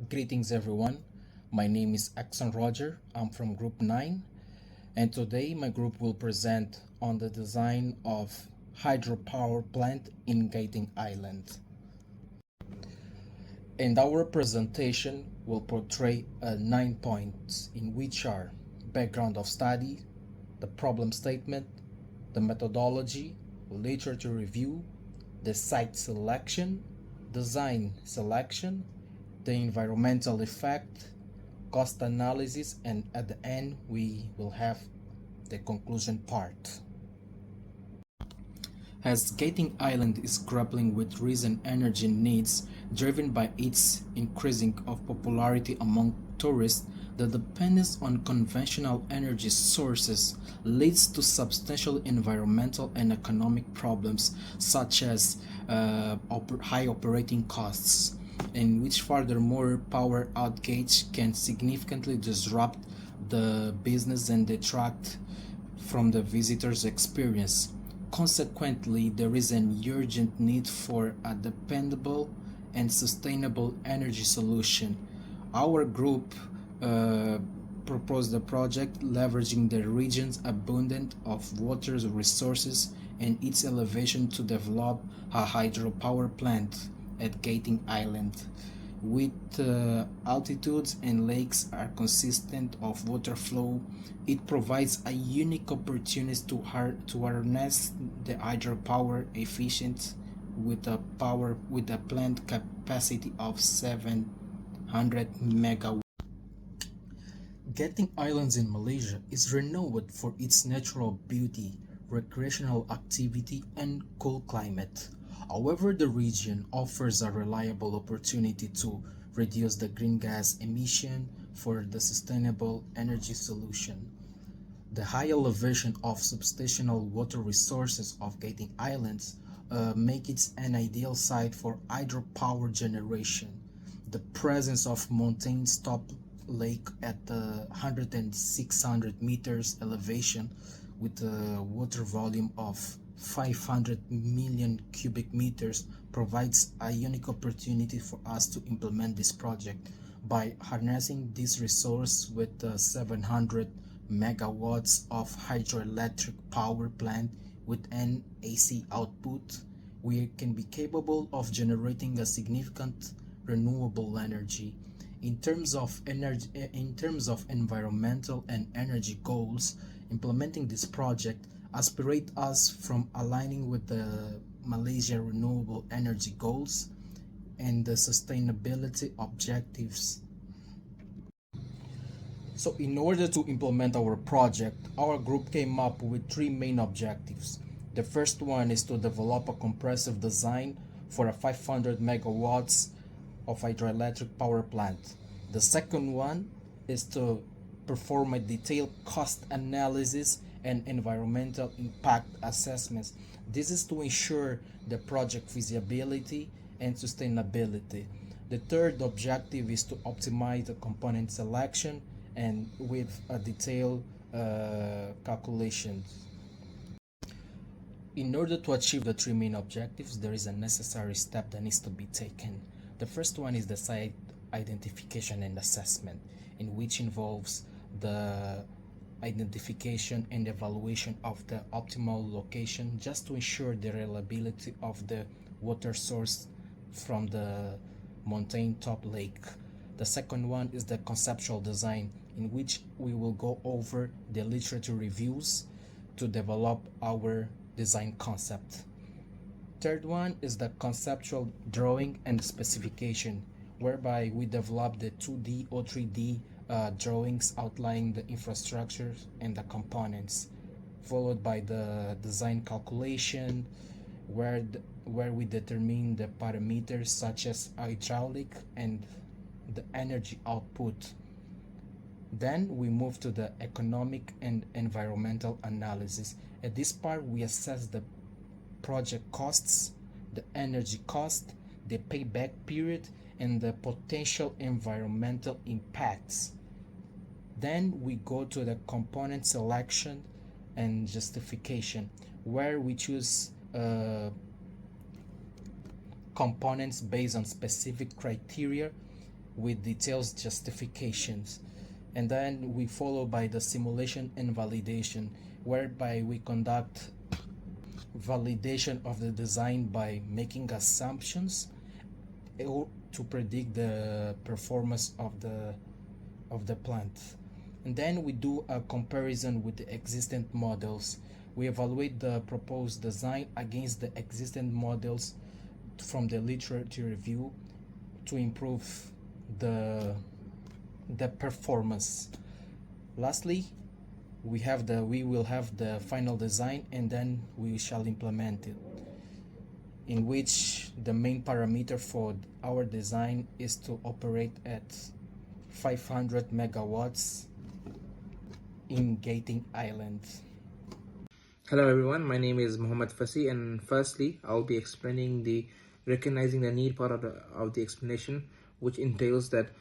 Greetings everyone, my name is Axon Roger, I'm from Group 9 and today my group will present on the design of hydropower plant in Genting Island. And our presentation will portray 9 points in which are background of study, the problem statement, the methodology, literature review, the site selection, design selection, the environmental effect, cost analysis, and at the end we will have the conclusion part. As Genting Island is grappling with recent energy needs driven by its increasing of popularity among tourists, the dependence on conventional energy sources leads to substantial environmental and economic problems such as high operating costs, in which furthermore power outage can significantly disrupt the business and detract from the visitor's experience. Consequently, there is an urgent need for a dependable and sustainable energy solution. Our group proposed a project leveraging the region's abundance of water resources and its elevation to develop a hydropower plant at Genting Island, with altitudes and lakes are consistent of water flow. It provides a unique opportunity to harness the hydropower efficient with a plant capacity of 700 megawatts. Genting Islands in Malaysia is renowned for its natural beauty, recreational activity, and cool climate. However, the region offers a reliable opportunity to reduce the green gas emission for the sustainable energy solution. The high elevation of substantial water resources of Genting Islands make it an ideal site for hydropower generation. The presence of mountain-top lake at the 100 and 600 meters elevation with a water volume of 500 million cubic meters provides a unique opportunity for us to implement this project by harnessing this resource with 700 megawatts of hydroelectric power plant with an AC output. We can be capable of generating a significant renewable energy. In terms of environmental and energy goals, implementing this project aspirate us from aligning with the Malaysia renewable energy goals and the sustainability objectives. So in order to implement our project, our group came up with three main objectives. The first one is to develop a comprehensive design for a 500 megawatts of hydroelectric power plant. The second one is to perform a detailed cost analysis and environmental impact assessments. This is to ensure the project feasibility and sustainability. The third objective is to optimize the component selection and with a detailed calculations. In order to achieve the three main objectives, there is a necessary step that needs to be taken. The first one is the site identification and assessment, in which involves the identification and evaluation of the optimal location just to ensure the reliability of the water source from the mountain top lake. The second one is the conceptual design, in which we will go over the literature reviews to develop our design concept. Third one is the conceptual drawing and specification, whereby we develop the 2D or 3D drawings outlining the infrastructure and the components, followed by the design calculation, where we determine the parameters such as hydraulic and the energy output. Then we move to the economic and environmental analysis. At this part, we assess the project costs, the energy cost, the payback period, and the potential environmental impacts. Then we go to the component selection and justification, where we choose components based on specific criteria with detailed justifications. And then we follow by the simulation and validation, whereby we conduct validation of the design by making assumptions to predict the performance of the plant. And then we do a comparison with the existing models. We evaluate the proposed design against the existing models from the literature review to improve the performance. Lastly, we will have the final design, and then we shall implement it, in which the main parameter for our design is to operate at 500 megawatts in Genting Island. Hello everyone, my name is Muhammad Fasi, and firstly I'll be explaining the recognizing the need part of the explanation, which entails that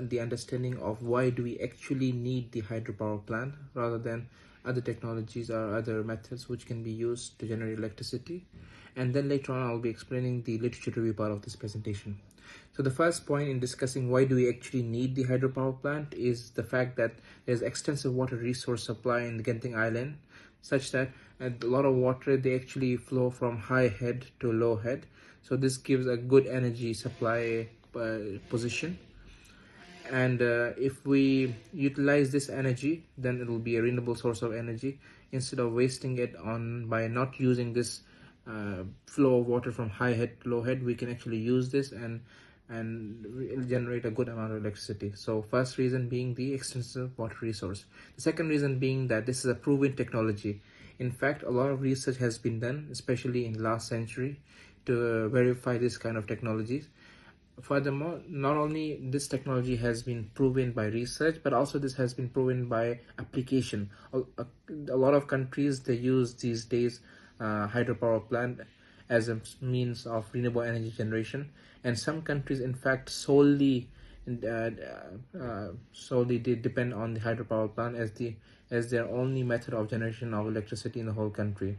the understanding of why do we actually need the hydropower plant rather than other technologies or other methods which can be used to generate electricity. And then later on I'll be explaining the literature review part of this presentation. So the first point in discussing why do we actually need the hydropower plant is the fact that there's extensive water resource supply in the Genting Island, such that a lot of water they actually flow from high head to low head. So this gives a good energy supply position. And if we utilize this energy, then it will be a renewable source of energy instead of wasting it on by not using this flow of water from high head to low head. We can actually use this and generate a good amount of electricity. So first reason being the extensive water resource. The second reason being that this is a proven technology. In fact, a lot of research has been done, especially in the last century, to verify this kind of technologies. Furthermore, not only this technology has been proven by research, but also this has been proven by application. A lot of countries, they use these days hydropower plant as a means of renewable energy generation, and some countries in fact solely they depend on the hydropower plant as their only method of generation of electricity in the whole country.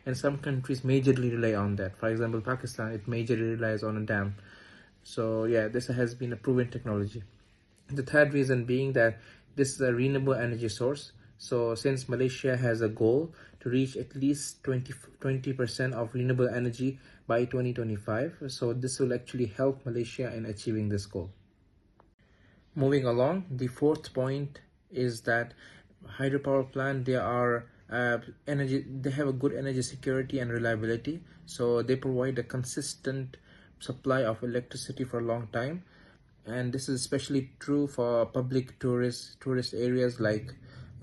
And some countries majorly rely on that. For example, Pakistan, it majorly relies on a dam. So yeah, this has been a proven technology. The third reason being that this is a renewable energy source. So since Malaysia has a goal to reach at least 20% of renewable energy by 2025, so this will actually help Malaysia in achieving this goal. Moving along, the fourth point is that hydropower plant, they are they have a good energy security and reliability. So they provide a consistent supply of electricity for a long time, and this is especially true for public tourist areas like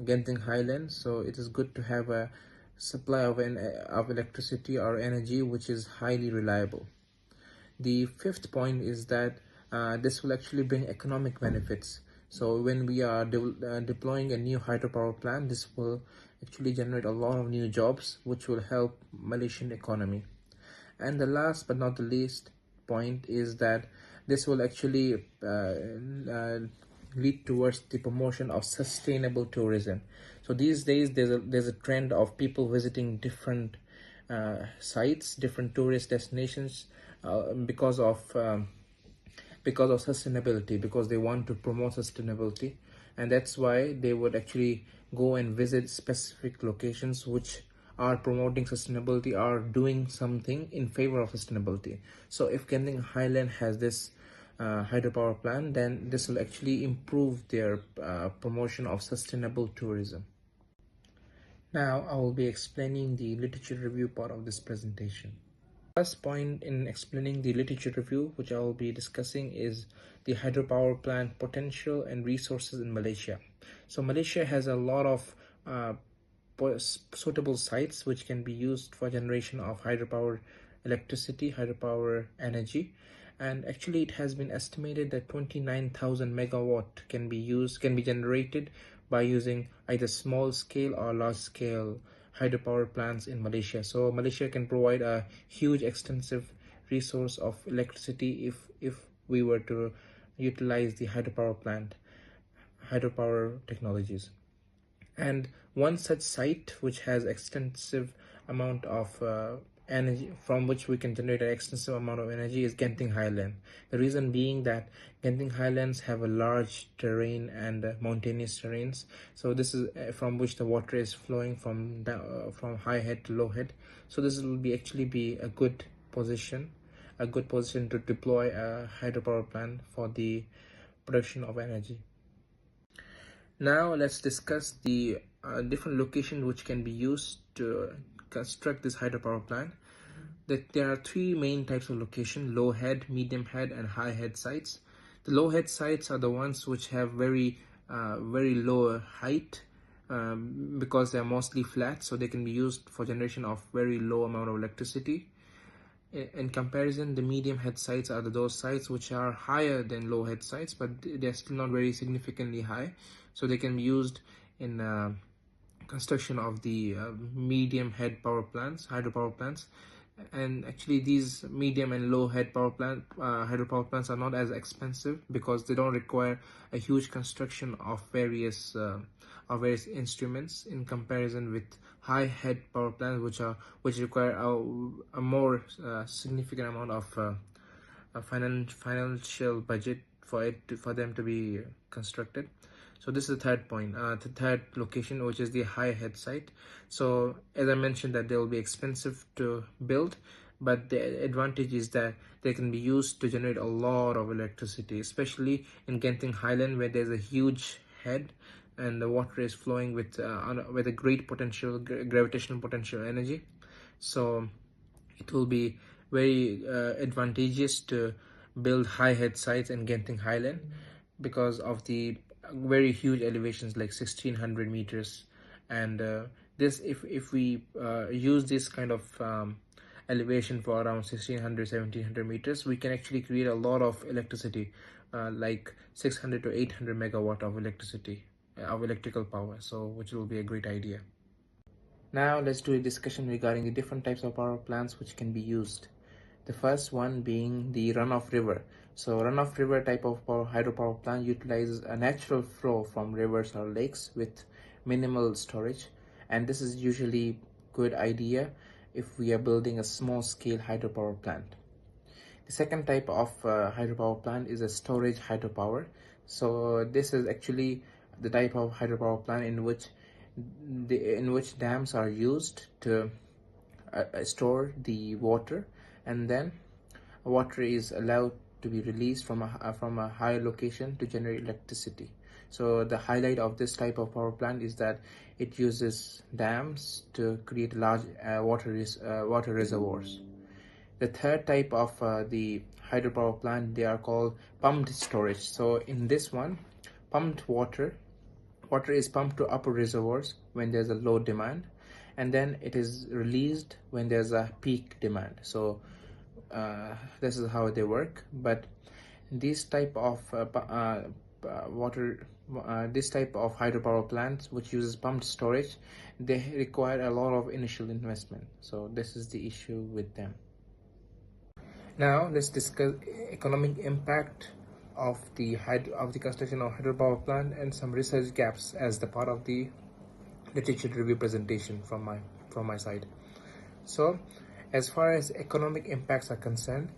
Genting Highland. So it is good to have a supply of electricity or energy which is highly reliable. The fifth point is that this will actually bring economic benefits. So when we are deploying a new hydropower plant, this will actually generate a lot of new jobs which will help Malaysian economy. And the last but not the least point is that this will actually lead towards the promotion of sustainable tourism. So these days there's a trend of people visiting different sites, different tourist destinations because of sustainability, because they want to promote sustainability, and that's why they would actually go and visit specific locations which are promoting sustainability, are doing something in favor of sustainability. So if Genting Highland has this hydropower plant, then this will actually improve their promotion of sustainable tourism. Now I will be explaining the literature review part of this presentation. First point in explaining the literature review, which I will be discussing, is the hydropower plant potential and resources in Malaysia. So Malaysia has a lot of suitable sites which can be used for generation of hydropower electricity, hydropower energy. And actually it has been estimated that 29,000 megawatt can be generated by using either small scale or large scale hydropower plants in Malaysia. So Malaysia can provide a huge extensive resource of electricity if we were to utilize the hydropower technologies. And one such site which has extensive amount of energy from which we can generate an extensive amount of energy is Genting Highland. The reason being that Genting Highlands have a large terrain and mountainous terrains. So this is from which the water is flowing from high head to low head. So this will actually be a good position to deploy a hydropower plant for the production of energy. Now let's discuss the different locations which can be used to construct this hydropower plant. There are three main types of location: low head, medium head, and high head sites. The low head sites are the ones which have very low height, because they are mostly flat, so they can be used for generation of very low amount of electricity. In comparison, the medium head sites are those sites which are higher than low head sites, but they're still not very significantly high, so they can be used in construction of the medium head hydropower plants. And actually these medium and low head hydropower plants are not as expensive because they don't require a huge construction of various instruments, in comparison with high head power plants which require a more significant amount of financial budget for them to be constructed. So this is the third point, the third location, which is the high head site. So as I mentioned, that they will be expensive to build, but the advantage is that they can be used to generate a lot of electricity, especially in Genting Highland, where there's a huge head and the water is flowing with a great gravitational potential energy. So it will be very advantageous to build high head sites in Genting Highland because of the very huge elevations like 1600 meters. And this if we use this kind of elevation for around 1600-1700 meters, we can actually create a lot of electricity, like 600 to 800 megawatt of electrical power, so which will be a great idea. Now let's do a discussion regarding the different types of power plants which can be used. The first one being the runoff river. So runoff river type of hydropower plant utilizes a natural flow from rivers or lakes with minimal storage, and this is usually good idea if we are building a small scale hydropower plant. The second type of hydropower plant is a storage hydropower. So this is actually the type of hydropower plant in which dams are used to store the water, and then water is allowed to be released from a higher location to generate electricity. So the highlight of this type of power plant is that it uses dams to create large water reservoirs. The third type of the hydropower plant, they are called pumped storage. So in this one, pumped water is pumped to upper reservoirs when there's a low demand, and then it is released when there's a peak demand. So this is how they work. But this type of this type of hydropower plants which uses pumped storage, they require a lot of initial investment. So this is the issue with them. Now let's discuss economic impact of the construction of hydropower plant and some research gaps as the part of the literature review presentation from my side. So as far as economic impacts are concerned,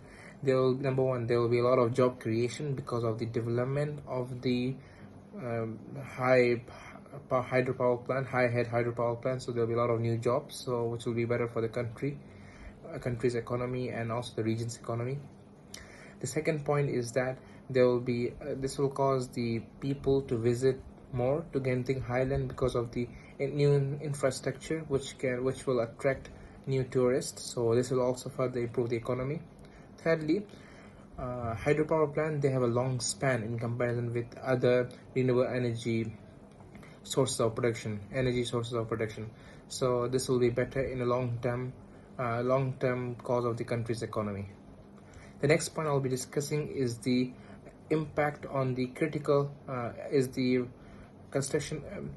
number one, there will be a lot of job creation because of the development of the high head hydropower plant. So there will be a lot of new jobs, so which will be better for the country's economy and also the region's economy. The second point is that this will cause the people to visit more to Genting Highland because of the new infrastructure which will attract new tourists. So this will also further improve the economy. Thirdly, hydropower plant, they have a long span in comparison with other renewable energy sources of production. So this will be better in a long-term cause of the country's economy. The next point I'll be discussing is the impact on the critical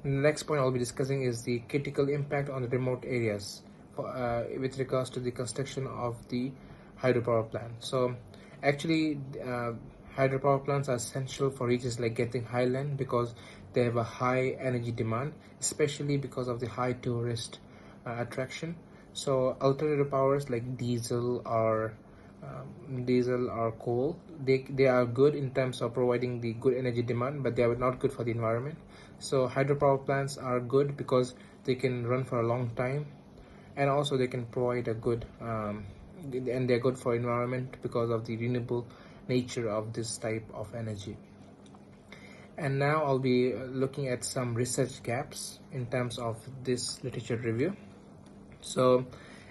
next point I'll be discussing is the critical impact on the remote areas with regards to the construction of the hydropower plant. So actually hydropower plants are essential for regions like Genting Highland because they have a high energy demand, especially because of the high tourist attraction. So alternative powers like diesel or coal, they are good in terms of providing the good energy demand, but they are not good for the environment. So hydropower plants are good because they can run for a long time, and also they can provide a good and they're good for environment because of the renewable nature of this type of energy. And now I'll be looking at some research gaps in terms of this literature review. So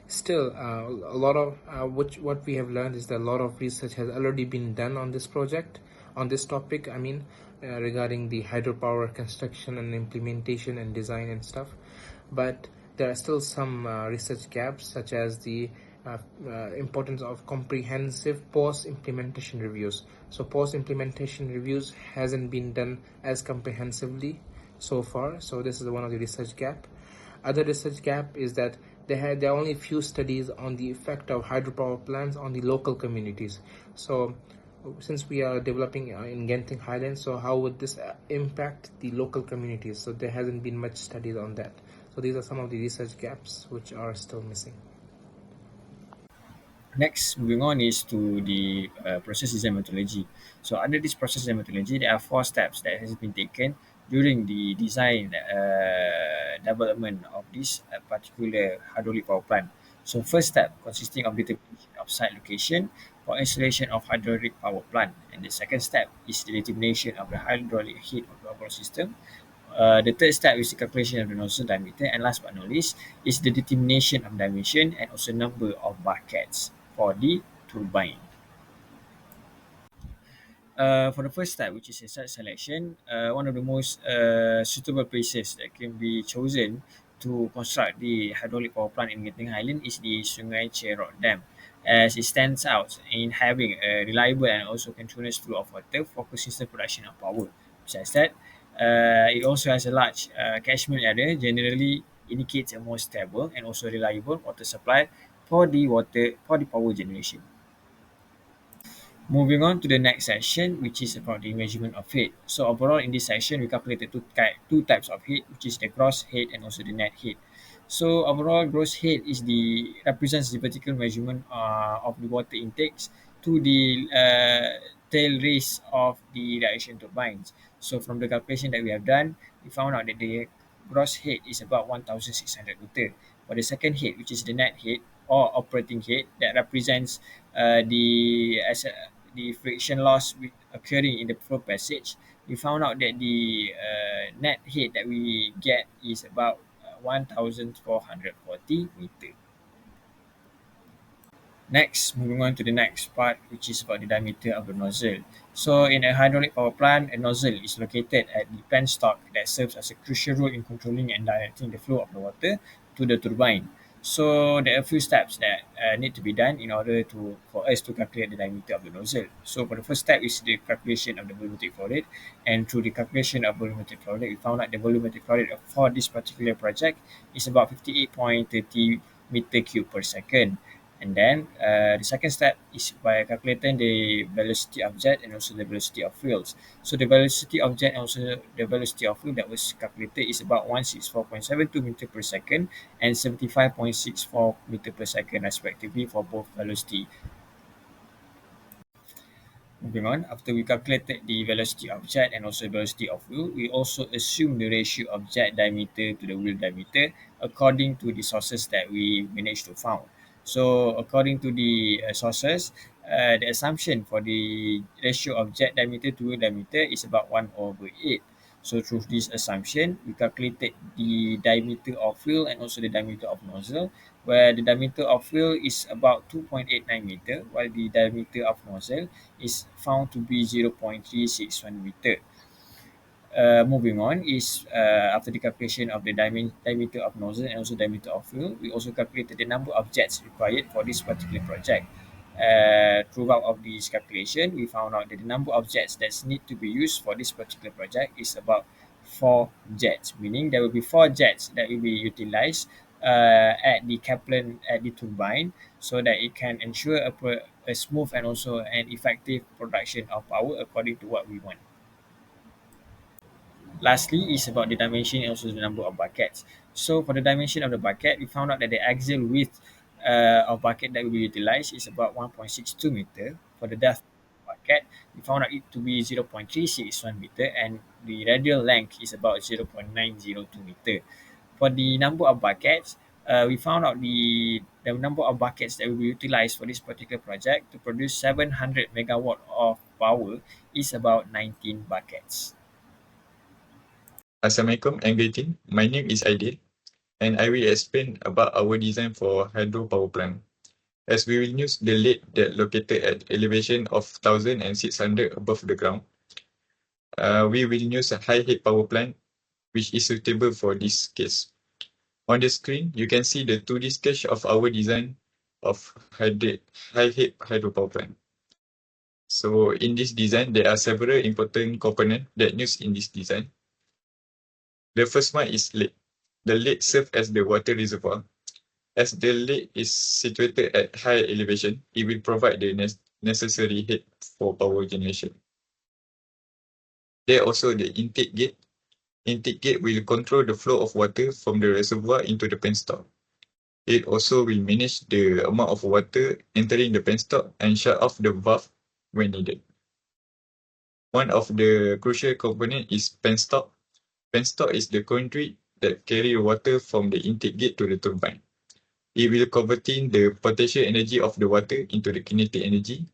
still a lot of what we have learned is that a lot of research has already been done on this project, on this topic, I mean, regarding the hydropower construction and implementation and design and stuff. But there are still some research gaps, such as the importance of comprehensive post implementation reviews. So post implementation reviews hasn't been done as comprehensively so far, so this is one of the research gap. Other research gap is that there are only few studies on the effect of hydropower plants on the local communities. So since we are developing in Genting Highland, so how would this impact the local communities? So there hasn't been much studies on that. So these are some of the research gaps which are still missing. Next, moving on is to the process design methodology. So under this process design methodology, there are four steps that has been taken during the design development of this particular hydraulic power plant. So first step consisting of determination of site location for installation of hydraulic power plant, and the second step is the determination of the hydraulic head of the overall system. The third step is the calculation of the nozzle diameter, and last but not least is the determination of dimension and also number of buckets for the turbine. For the first step, which is a site selection, one of the most suitable places that can be chosen to construct the hydraulic power plant in Genting Highland is the Sungai Cherok Dam, as it stands out in having a reliable and also continuous flow of water for consistent production of power. Besides that, it also has a large catchment area, generally indicates a more stable and also reliable water supply for the power generation. Moving on to the next section, which is about the measurement of head. So overall, in this section, we calculated two types of head, which is the gross head and also the net head. So overall, gross head is the represents the vertical measurement of the water intakes to the tail race of the reaction turbines. So from the calculation that we have done, we found out that the gross head is about 1,600 meter. For the second head, which is the net head or operating head, that represents the friction loss occurring in the flow passage, we found out that the net head that we get is about 1,440 meter. Next, moving on to the next part, which is about the diameter of the nozzle. So, in a hydraulic power plant, a nozzle is located at the penstock that serves as a crucial role in controlling and directing the flow of the water to the turbine. So, there are a few steps that need to be done in order for us to calculate the diameter of the nozzle. So, for the first step is the calculation of the volumetric flow rate, and through the calculation of volumetric flow rate, we found out the volumetric flow rate for this particular project is about 58.30 meter cube per second. And then the second step is by calculating the velocity of jet and also the velocity of fuels. So the velocity of jet and also the velocity of fuel that was calculated is about 164.72 meter per second and 75.64 meter per second respectively for both velocity. Moving on, after we calculated the velocity of jet and also velocity of wheel, we also assume the ratio of jet diameter to the wheel diameter according to the sources that we managed to found. So according to the sources, the assumption for the ratio of jet diameter to wheel diameter is about 1 over 8. So through this assumption, we calculated the diameter of wheel and also the diameter of nozzle, where the diameter of wheel is about 2.89 meter, while the diameter of nozzle is found to be 0.361 meter. Moving on is after the calculation of the diameter of nozzle and also diameter of fuel, we also calculated the number of jets required for this particular project. Throughout of this calculation, we found out that the number of jets that need to be used for this particular project is about 4 jets, meaning there will be 4 jets that will be utilized at the Kaplan at the turbine so that it can ensure a smooth and also an effective production of power according to what we want. Lastly is about the dimension and also the number of buckets. So for the dimension of the bucket, we found out that the axial width of bucket that will be utilized is about 1.62 meter. For the depth of bucket, we found out it to be 0.361 meter, and the radial length is about 0.902 meter. For the number of buckets, we found out the number of buckets that will be utilized for this particular project to produce 700 megawatt of power is about 19 buckets. Assalamualaikum and greeting. My name is Aidil and I will explain about our design for hydropower plant. As we will use the lake that located at elevation of 1600 above the ground, we will use a high head power plant which is suitable for this case. On the screen, you can see the 2D sketch of our design of high head hydropower plant. So in this design, there are several important components that used in this design. The first one is lake. The lake serves as the water reservoir. As the lake is situated at high elevation, it will provide the necessary heat for power generation. There also the intake gate. Intake gate will control the flow of water from the reservoir into the penstock. It also will manage the amount of water entering the penstock and shut off the valve when needed. One of the crucial components is penstock. Penstock is the conduit that carry water from the intake gate to the turbine. It will converting the potential energy of the water into the kinetic energy.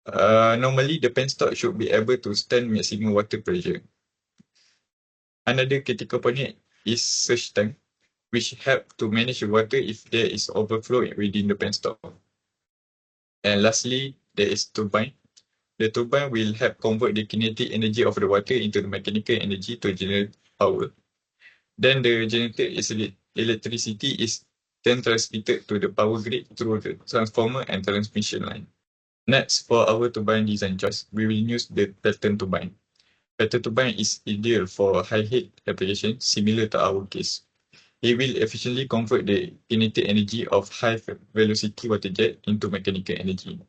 Normally, the penstock should be able to stand maximum water pressure. Another critical component is surge tank, which help to manage the water if there is overflow within the penstock. And lastly, there is turbine. The turbine will help convert the kinetic energy of the water into the mechanical energy to generate power. Then the generated electricity is then transmitted to the power grid through the transformer and transmission line. Next, for our turbine design choice, we will use the pattern turbine. Pattern turbine is ideal for high head application similar to our case. It will efficiently convert the kinetic energy of high velocity water jet into mechanical energy.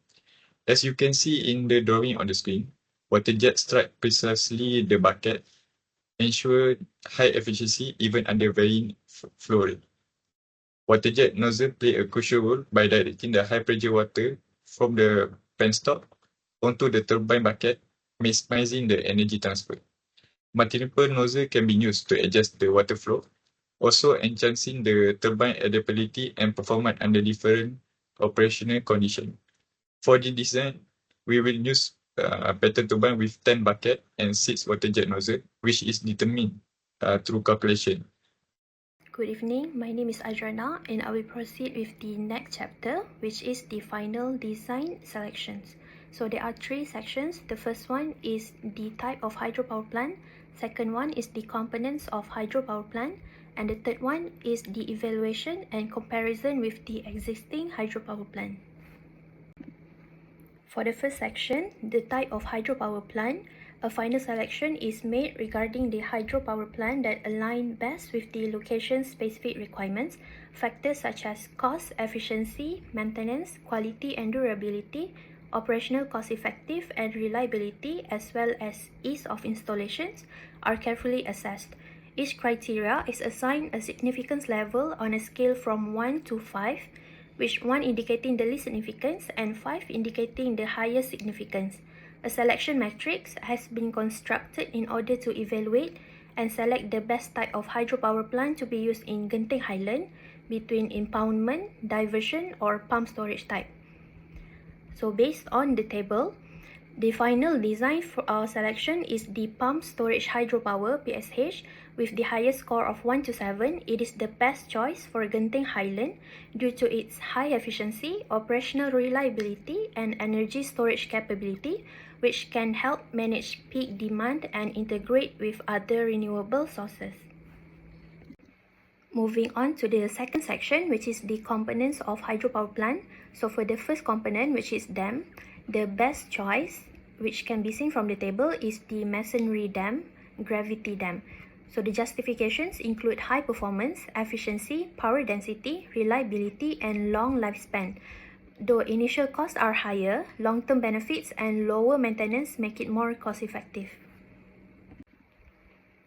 As you can see in the drawing on the screen, water jet strike precisely the bucket, ensure high efficiency even under varying flow rate. Water jet nozzle play a crucial role by directing the high pressure water from the penstock onto the turbine bucket, maximizing the energy transfer. Multiple nozzles can be used to adjust the water flow, also enhancing the turbine adaptability and performance under different operational conditions. For the design, we will use a pattern turbine with 10 bucket and 6 water jet nozzle, which is determined through calculation. Good evening, my name is Adriana and I will proceed with the next chapter, which is the final design selections. So there are 3 sections. The first one is the type of hydropower plant, second one is the components of hydropower plant, and the third one is the evaluation and comparison with the existing hydropower plant. For the first section, the type of hydropower plant, a final selection is made regarding the hydropower plant that align best with the location-specific requirements. Factors such as cost, efficiency, maintenance, quality and durability, operational cost-effective and reliability, as well as ease of installations are carefully assessed. Each criteria is assigned a significance level on a scale from 1 to 5, which 1 indicating the least significance and 5 indicating the highest significance. A selection matrix has been constructed in order to evaluate and select the best type of hydropower plant to be used in Genting Highland between impoundment, diversion or pump storage type. So based on the table, the final design for our selection is the pump storage hydropower PSH with the highest score of 1 to 7. It is the best choice for Genting Highland due to its high efficiency, operational reliability and energy storage capability, which can help manage peak demand and integrate with other renewable sources. Moving on to the second section, which is the components of hydropower plant. So for the first component, which is dam, the best choice, which can be seen from the table, is the masonry dam, gravity dam. So the justifications include high performance, efficiency, power density, reliability, and long lifespan. Though initial costs are higher, long-term benefits and lower maintenance make it more cost-effective.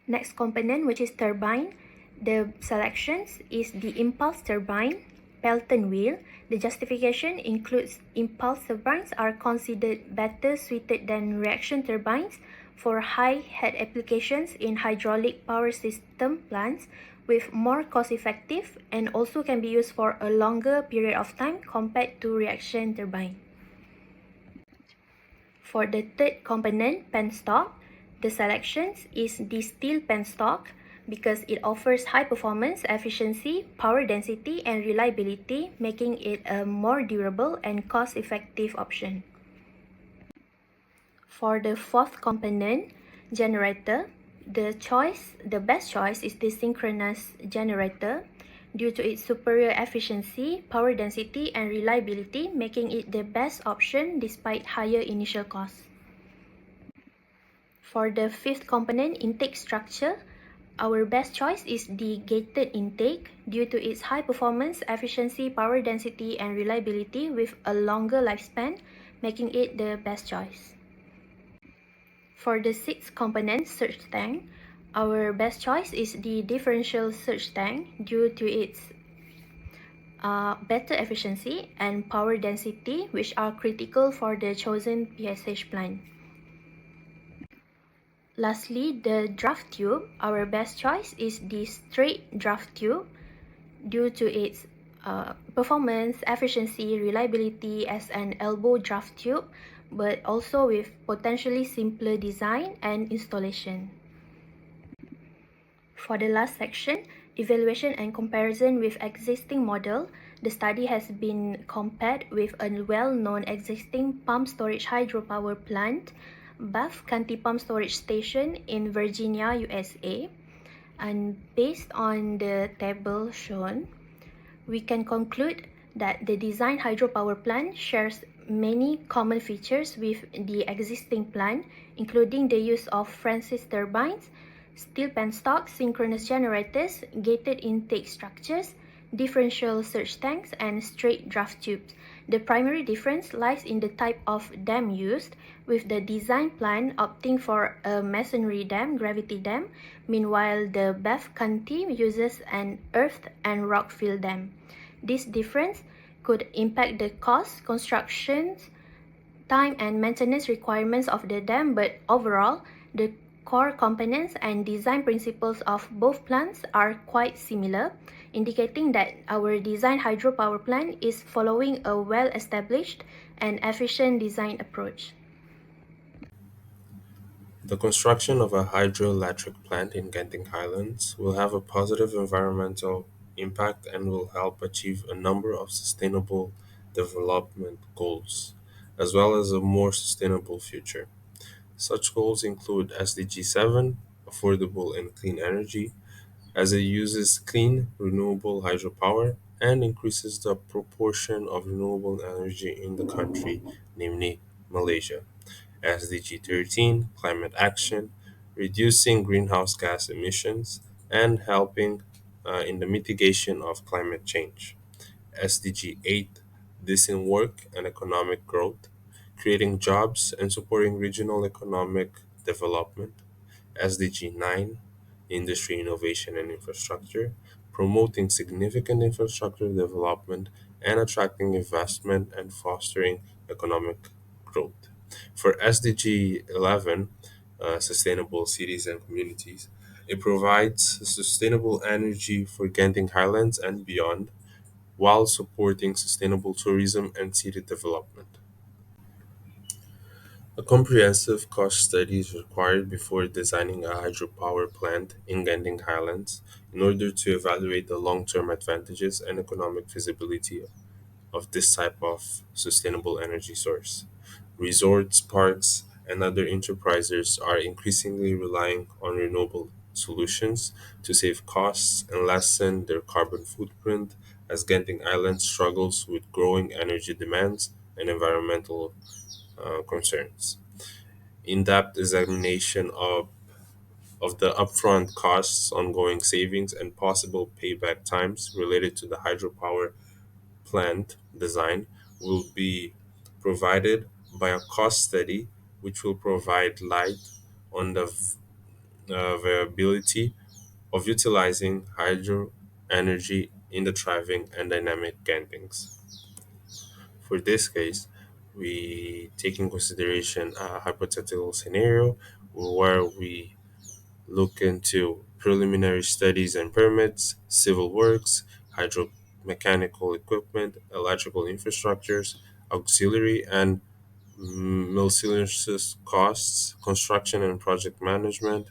Next component, which is turbine. The selections is the impulse turbine, Pelton wheel. The justification includes impulse turbines are considered better suited than reaction turbines for high head applications in hydraulic power system plants with more cost effective and also can be used for a longer period of time compared to reaction turbine. For the third component, penstock, the selections is the steel penstock because it offers high performance, efficiency, power density, and reliability, making it a more durable and cost-effective option. For the fourth component, generator, the best choice is the synchronous generator due to its superior efficiency, power density, and reliability, making it the best option despite higher initial costs. For the fifth component, intake structure, our best choice is the gated intake due to its high performance, efficiency, power density, and reliability with a longer lifespan, making it the best choice. For the sixth component, surge tank, our best choice is the differential surge tank due to its better efficiency and power density, which are critical for the chosen PSH plant. Lastly, the draft tube, our best choice is the straight draft tube due to its performance, efficiency, reliability as an elbow draft tube, but also with potentially simpler design and installation. For the last section, evaluation and comparison with existing model, the study has been compared with a well-known existing pump storage hydropower plant, Bath County Pump Storage Station in Virginia, USA. And based on the table shown, we can conclude that the design hydropower plant shares many common features with the existing plant, including the use of Francis turbines, steel penstock, synchronous generators, gated intake structures, differential surge tanks, and straight draft tubes. The primary difference lies in the type of dam used, with the design plan opting for a masonry dam, gravity dam, meanwhile the Bath County uses an earth and rock fill dam. This difference could impact the cost, construction, time, and maintenance requirements of the dam, but overall, the core components and design principles of both plants are quite similar, indicating that our design hydropower plant is following a well-established and efficient design approach. The construction of a hydroelectric plant in Genting Highlands will have a positive environmental impact and will help achieve a number of sustainable development goals, as well as a more sustainable future. Such goals include SDG 7, affordable and clean energy, as it uses clean, renewable hydropower and increases the proportion of renewable energy in the country, namely Malaysia. SDG 13, climate action, reducing greenhouse gas emissions and helping in the mitigation of climate change. SDG 8, decent work and economic growth, creating jobs and supporting regional economic development. SDG 9, industry innovation and infrastructure, promoting significant infrastructure development and attracting investment and fostering economic growth. For SDG 11, sustainable cities and communities, it provides sustainable energy for Genting Highlands and beyond while supporting sustainable tourism and city development. A comprehensive cost study is required before designing a hydropower plant in Genting Highlands in order to evaluate the long-term advantages and economic feasibility of this type of sustainable energy source. Resorts, parks, and other enterprises are increasingly relying on renewable solutions to save costs and lessen their carbon footprint as Genting Island struggles with growing energy demands and environmental concerns. In-depth examination of the upfront costs, ongoing savings, and possible payback times related to the hydropower plant design will be provided by a cost study which will provide light on the viability of utilizing hydro energy in the thriving and dynamic Gentings. For this case, we take in consideration a hypothetical scenario where we look into preliminary studies and permits, civil works, hydromechanical equipment, electrical infrastructures, auxiliary and miscellaneous costs, construction and project management,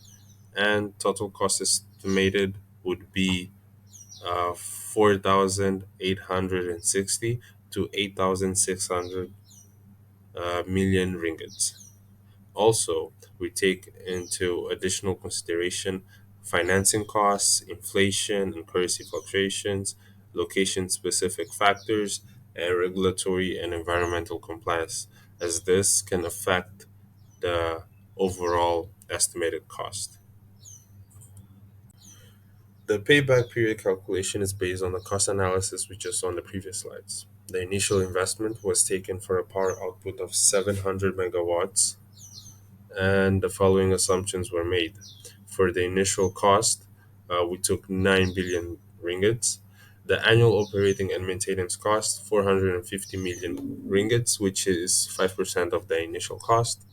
and total cost estimated would be 4,860 to 8,600 million ringgits. Also, we take into additional consideration financing costs, inflation and currency fluctuations, location specific factors, and regulatory and environmental compliance, as this can affect the overall estimated cost. The payback period calculation is based on the cost analysis we just saw on the previous slides. The initial investment was taken for a power output of 700 megawatts, and the following assumptions were made. For the initial cost, we took 9 billion ringgits. The annual operating and maintenance cost, 450 million ringgits, which is 5% of the initial cost.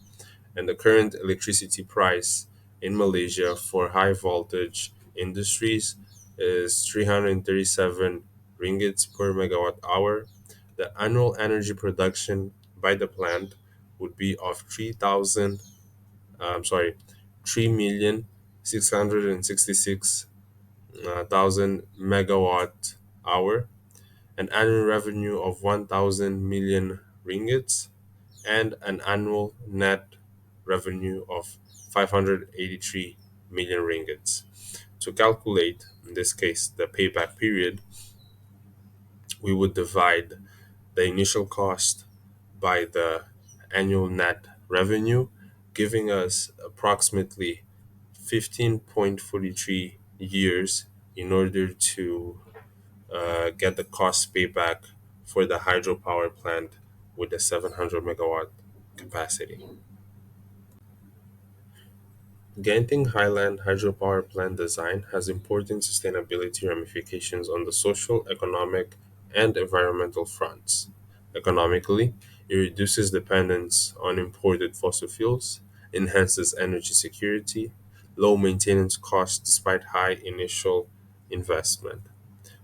And the current electricity price in Malaysia for high voltage industries is 337 ringgits per megawatt hour. The annual energy production by the plant would be of 3,666,000 megawatt hour, an annual revenue of 1,000 million ringgits, and an annual net revenue of 583 million ringgits. To calculate, in this case, the payback period, we would divide the initial cost by the annual net revenue, giving us approximately 15.43 years in order to get the cost payback for the hydropower plant with the 700 megawatt capacity. Genting Highland hydropower plant design has important sustainability ramifications on the social, economic, and environmental fronts. Economically, it reduces dependence on imported fossil fuels, enhances energy security, low maintenance costs despite high initial investment.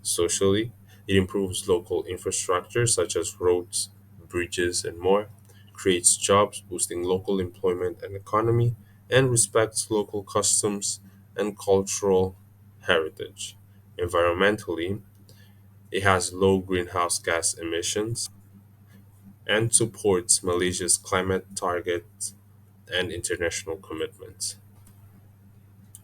Socially, it improves local infrastructure such as roads, bridges, and more, creates jobs, boosting local employment and economy, and respects local customs and cultural heritage. Environmentally, it has low greenhouse gas emissions and supports Malaysia's climate targets and international commitments.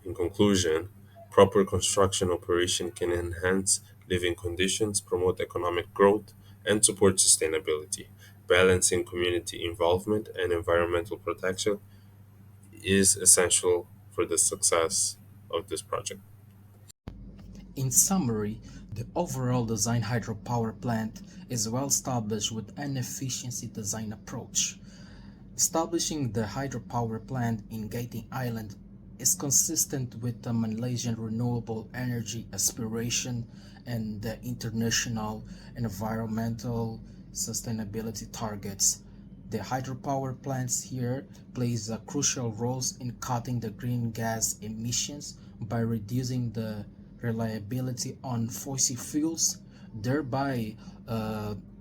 In conclusion, proper construction operation can enhance living conditions, promote economic growth, and support sustainability. Balancing community involvement and environmental protection is essential for the success of this project. In summary, the overall design hydropower plant is well established with an efficiency design approach. Establishing the hydropower plant in Genting Island is consistent with the Malaysian renewable energy aspiration and the international environmental sustainability targets. The hydropower plants here plays a crucial role in cutting the green gas emissions by reducing the reliability on fossil fuels, thereby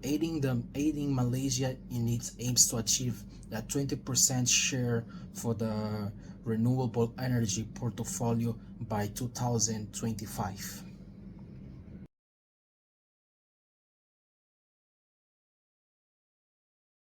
aiding Malaysia in its aims to achieve a 20% share for the renewable energy portfolio by 2025.